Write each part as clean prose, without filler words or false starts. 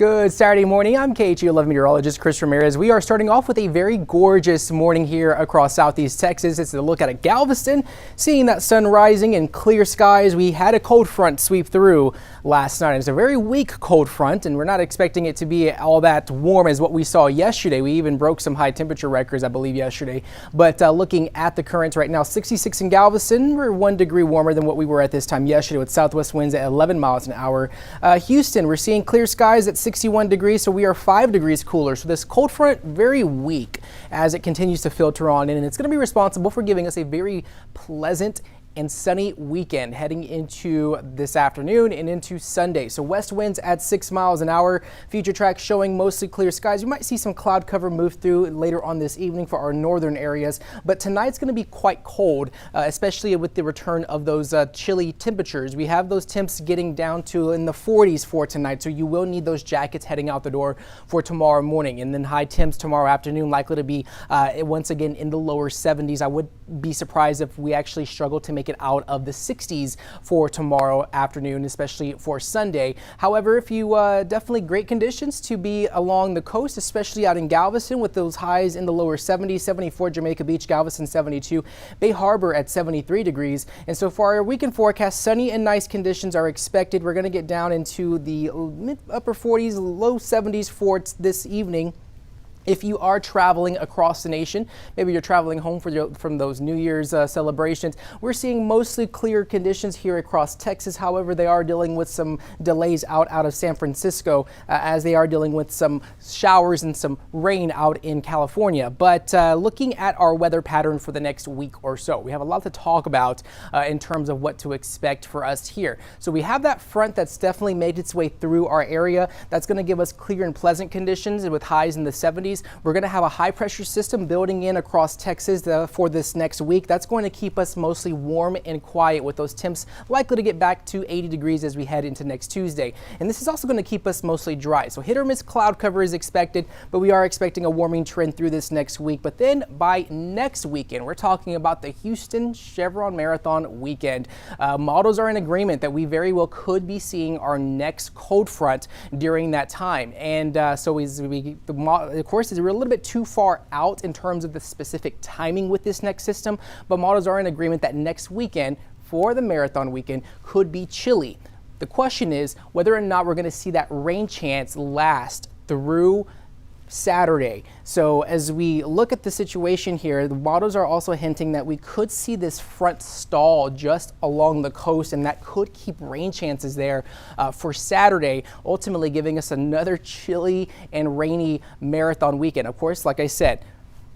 Good Saturday morning. I'm KHOU meteorologist Chris Ramirez. We are starting off with a very gorgeous morning here across southeast Texas. It's a look at Galveston, seeing that sun rising and clear skies. We had a cold front sweep through last night. It's a very weak cold front, and we're not expecting it to be all that warm as what we saw yesterday. We even broke some high temperature records, I believe, yesterday. But looking at the currents right now, 66 in Galveston. We're 1 degree warmer than what we were at this time yesterday with southwest winds at 11 miles an hour. Houston, we're seeing clear skies at 61 degrees, so we are 5 degrees cooler. So this cold front, very weak as it continues to filter on in, and it's going to be responsible for giving us a very pleasant and sunny weekend heading into this afternoon and into Sunday. So west winds at 6 miles an hour. Future tracks showing mostly clear skies. You might see some cloud cover move through later on this evening for our northern areas, but tonight's going to be quite cold, especially with the return of those chilly temperatures. We have those temps getting down to in the 40s for tonight, so you will need those jackets heading out the door for tomorrow morning. And then high temps tomorrow afternoon likely to be once again in the lower 70s. I would be surprised if we actually struggle to make it out of the 60s for tomorrow afternoon, especially for Sunday. However, if you definitely great conditions to be along the coast, especially out in Galveston with those highs in the lower 70s, 74 Jamaica Beach, Galveston 72, Bay Harbor at 73 degrees. And so far our weekend forecast, sunny and nice conditions are expected. We're going to get down into the mid upper 40s, low 70s for this evening. If you are traveling across the nation, maybe you're traveling home from those New Year's celebrations, we're seeing mostly clear conditions here across Texas. However, they are dealing with some delays out of San Francisco as they are dealing with some showers and some rain out in California. But looking at our weather pattern for the next week or so, we have a lot to talk about in terms of what to expect for us here. So we have that front that's definitely made its way through our area. That's going to give us clear and pleasant conditions with highs in the 70s. We're going to have a high pressure system building in across Texas for this next week. That's going to keep us mostly warm and quiet with those temps likely to get back to 80 degrees as we head into next Tuesday. And this is also going to keep us mostly dry. So hit or miss cloud cover is expected, but we are expecting a warming trend through this next week. But then by next weekend, we're talking about the Houston Chevron Marathon weekend. Models are in agreement that we very well could be seeing our next cold front during that time. And of course, we're a little bit too far out in terms of the specific timing with this next system, but models are in agreement that next weekend for the marathon weekend could be chilly. The question is whether or not we're going to see that rain chance last through Saturday. So as we look at the situation here, the models are also hinting that we could see this front stall just along the coast, and that could keep rain chances there for Saturday, ultimately giving us another chilly and rainy marathon weekend. Of course, like I said,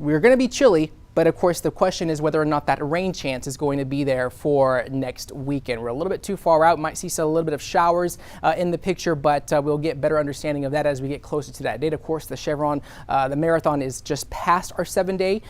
we're going to be chilly, but of course the question is whether or not that rain chance is going to be there for next weekend. We're a little bit too far out, might see a little bit of showers in the picture, but we'll get better understanding of that as we get closer to that date. Of course, the Chevron, the marathon is just past our 7-day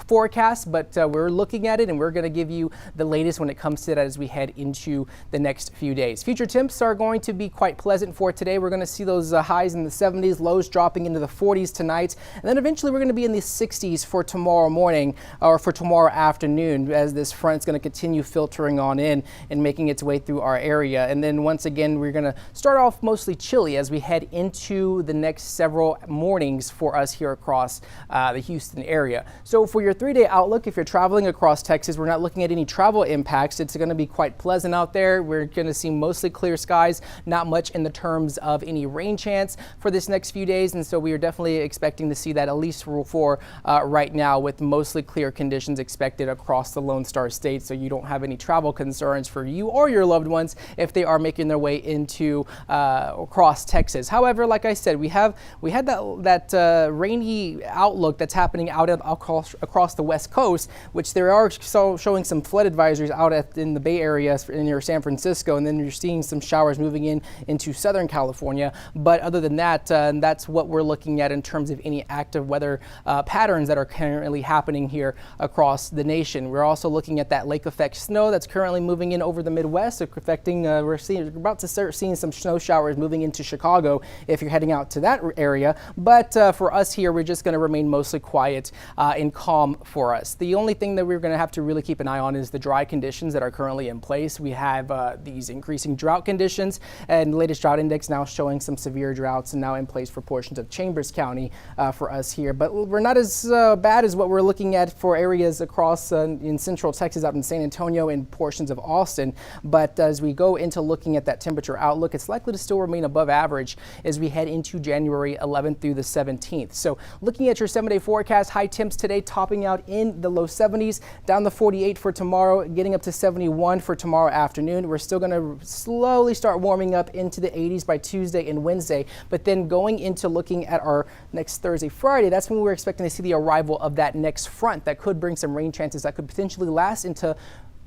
forecast, but we're looking at it and we're going to give you the latest when it comes to that as we head into the next few days. Future temps are going to be quite pleasant for today. We're going to see those highs in the 70s, lows dropping into the 40s tonight, and then eventually we're going to be in the 60s for tomorrow morning or for tomorrow afternoon as this front is going to continue filtering on in and making its way through our area. And then once again, we're going to start off mostly chilly as we head into the next several mornings for us here across the Houston area. So for your 3-day outlook, if you're traveling across Texas, we're not looking at any travel impacts. It's going to be quite pleasant out there. We're going to see mostly clear skies, not much in the terms of any rain chance for this next few days. And so we are definitely expecting to see that at least for right now, with mostly clear conditions expected across the Lone Star State, so you don't have any travel concerns for you or your loved ones if they are making their way into across Texas. However, like I said, we had that rainy outlook that's happening out across the West Coast, which there are showing some flood advisories out in the Bay Area near San Francisco, and then you're seeing some showers moving into Southern California. But other than that, that's what we're looking at in terms of any active weather patterns that are currently happening happening here across the nation. We're also looking at that lake effect snow that's currently moving in over the Midwest, affecting, we're about to start seeing some snow showers moving into Chicago if you're heading out to that area. But for us here, we're just going to remain mostly quiet and calm for us. The only thing that we're going to have to really keep an eye on is the dry conditions that are currently in place. We have these increasing drought conditions, and the latest drought index now showing some severe droughts and now in place for portions of Chambers County for us here. But we're not as bad as what we're looking at for areas across in central Texas, out in San Antonio and portions of Austin. But as we go into looking at that temperature outlook, it's likely to still remain above average as we head into January 11th through the 17th. So looking at your 7-day forecast, high temps today topping out in the low 70s, down to 48 for tomorrow, getting up to 71 for tomorrow afternoon. We're still going to slowly start warming up into the 80s by Tuesday and Wednesday, but then going into looking at our next Thursday, Friday, that's when we're expecting to see the arrival of that next front that could bring some rain chances that could potentially last into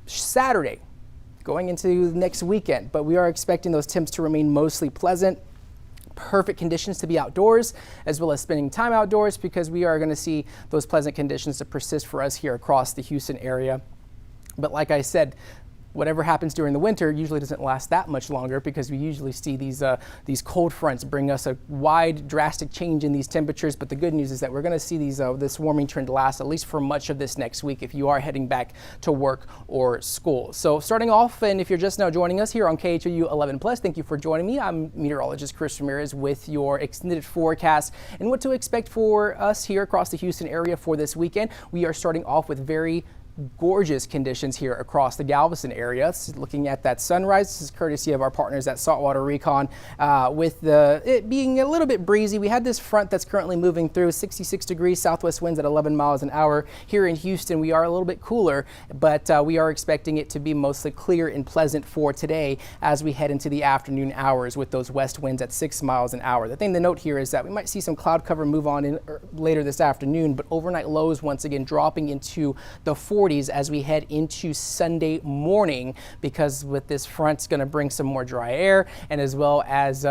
Saturday, going into next weekend. But we are expecting those temps to remain mostly pleasant. Perfect conditions to be outdoors as well as spending time outdoors, because we are going to see those pleasant conditions to persist for us here across the Houston area. But like I said, whatever happens during the winter usually doesn't last that much longer, because we usually see these cold fronts bring us a wide, drastic change in these temperatures. But the good news is that we're going to see this warming trend last at least for much of this next week if you are heading back to work or school. So starting off, and if you're just now joining us here on KHOU 11+, thank you for joining me. I'm meteorologist Chris Ramirez with your extended forecast and what to expect for us here across the Houston area for this weekend. We are starting off with very gorgeous conditions here across the Galveston area. Looking at that sunrise, this is courtesy of our partners at Saltwater Recon. With it being a little bit breezy, we had this front that's currently moving through, 66 degrees, southwest winds at 11 miles an hour. Here in Houston, we are a little bit cooler, but we are expecting it to be mostly clear and pleasant for today as we head into the afternoon hours with those west winds at 6 miles an hour. The thing to note here is that we might see some cloud cover move on in later this afternoon, but overnight lows once again dropping into the 40s as we head into Sunday morning, because with this front, it's going to bring some more dry air, and as well as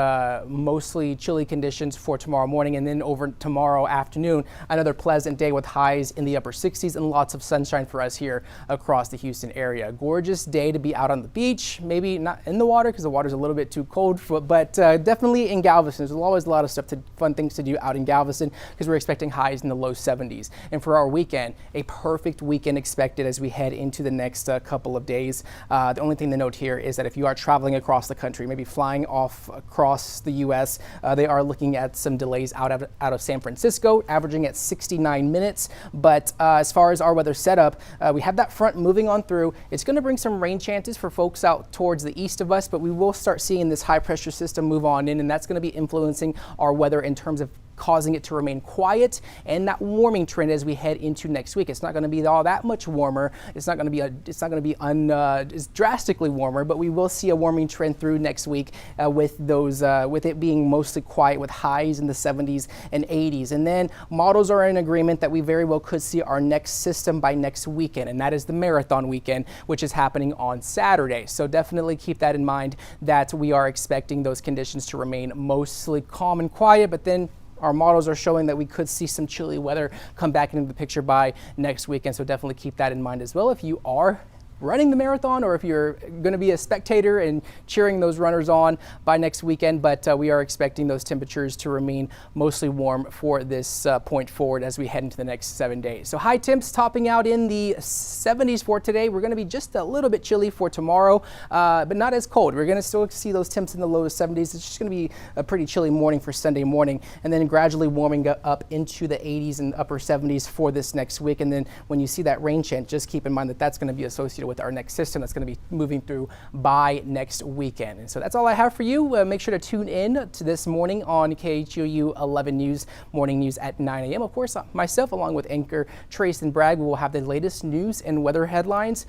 mostly chilly conditions for tomorrow morning. And then over tomorrow afternoon, another pleasant day with highs in the upper 60s and lots of sunshine for us here across the Houston area. Gorgeous day to be out on the beach, maybe not in the water because the water's a little bit too cold, but definitely in Galveston. There's always a lot of fun things to do out in Galveston, because we're expecting highs in the low 70s. And for our weekend, a perfect weekend expected as we head into the next couple of days. The only thing to note here is that if you are traveling across the country, maybe flying off across the U.S., they are looking at some delays out of San Francisco, averaging at 69 minutes. But as far as our weather setup, we have that front moving on through. It's going to bring some rain chances for folks out towards the east of us, but we will start seeing this high pressure system move on in, and that's going to be influencing our weather in terms of causing it to remain quiet and that warming trend as we head into next week. It's not going to be all that much warmer. It's not going to be it's drastically warmer, but we will see a warming trend through next week with it being mostly quiet with highs in the 70s and 80s. And then models are in agreement that we very well could see our next system by next weekend, and that is the marathon weekend, which is happening on Saturday. So definitely keep that in mind, that we are expecting those conditions to remain mostly calm and quiet, but then our models are showing that we could see some chilly weather come back into the picture by next weekend. So definitely keep that in mind as well if you are running the marathon, or if you're going to be a spectator and cheering those runners on by next weekend. But we are expecting those temperatures to remain mostly warm for this point forward as we head into the next 7 days. So high temps topping out in the 70s for today. We're going to be just a little bit chilly for tomorrow, but not as cold. We're going to still see those temps in the low 70s. It's just going to be a pretty chilly morning for Sunday morning, and then gradually warming up into the 80s and upper 70s for this next week. And then when you see that rain chance, just keep in mind that that's going to be associated with our next system that's going to be moving through by next weekend. And so that's all I have for you. Make sure to tune in to this morning on KHOU 11 News, morning news at 9 a.m. Of course, myself, along with anchor Trace and Bragg, will have the latest news and weather headlines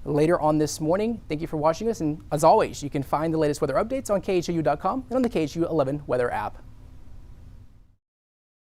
later on this morning. Thank you for watching us. And as always, you can find the latest weather updates on KHOU.com and on the KHOU 11 weather app.